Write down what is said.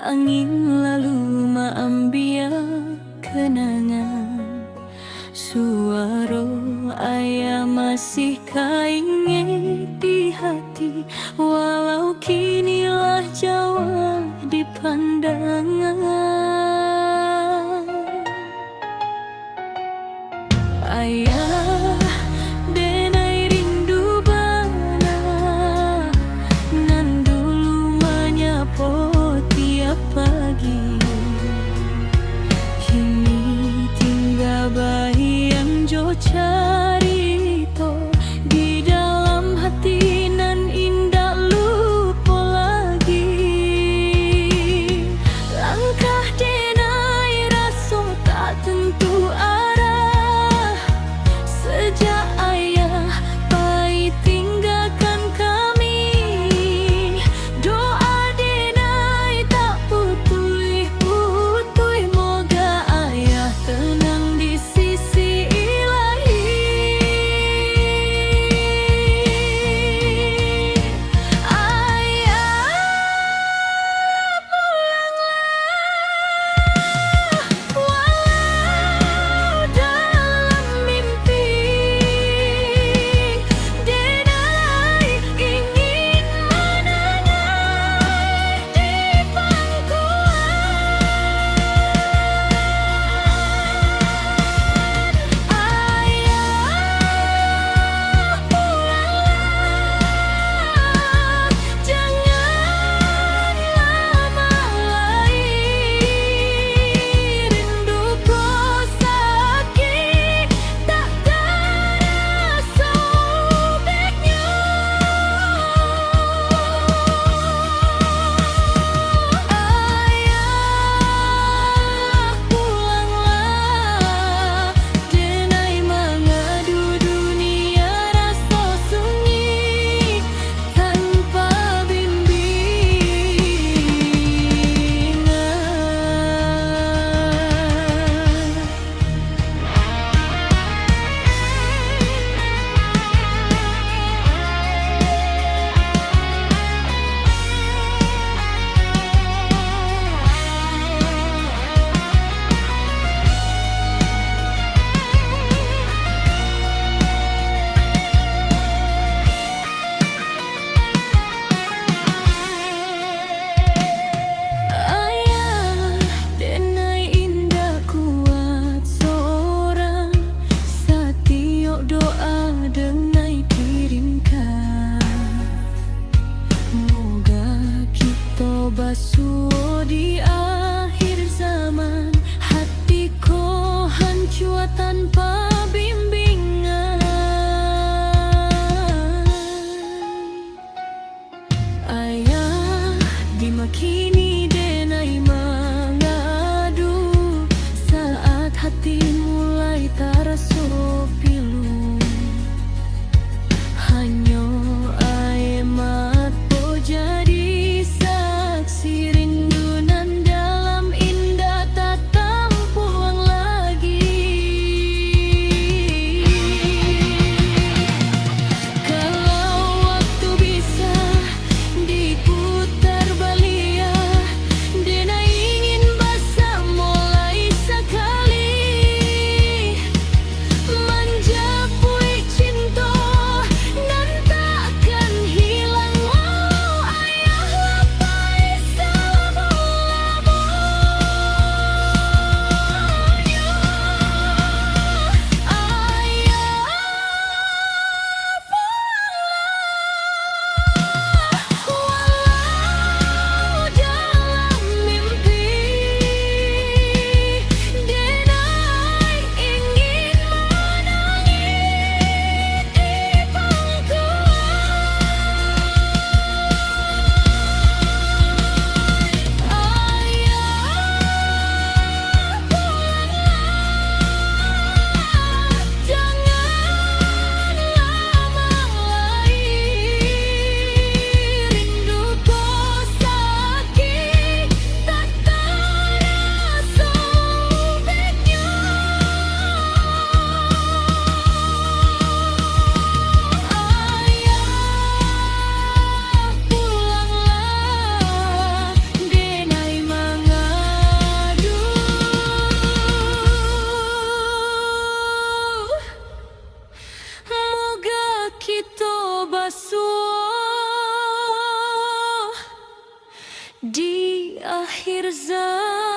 Angin lalu maambia kenangan. Suara ayah masih kaingin di hati, walau kinilah jauh di pandangan. Ayah, denai rindu bana, nan dulu menyapa tiap pagi. Kini tinggal bayi yang jo carito di dalam hati, nan indah lupa lagi. Langkah denai rasa tak tentu arah, sejak ayah pai tinggalkan kami. Doa denai tak putih-putih, moga ayah tenang di sisi ilahi. Ayah, walau dalam mimpi, denai ingin menenang di pangkuan. Ayah, pulanglah, jangan lama lagi. Rinduku sakit, tak terasa sobeknya. Ayah, pulanglah, denai mengadu dunia rasa sunyi tanpa bimbingan. Ayah, denai indah kuat seorang, setiap doa denai kirimkan. Moga kita basuh di akhir zaman, hatiku hancur tanpa bimbingan. Ayah, dimakini denai mengadu, saat hati mulai terasa pilu. Hanya air mata jadi saksi rindu nan Di akhir zaman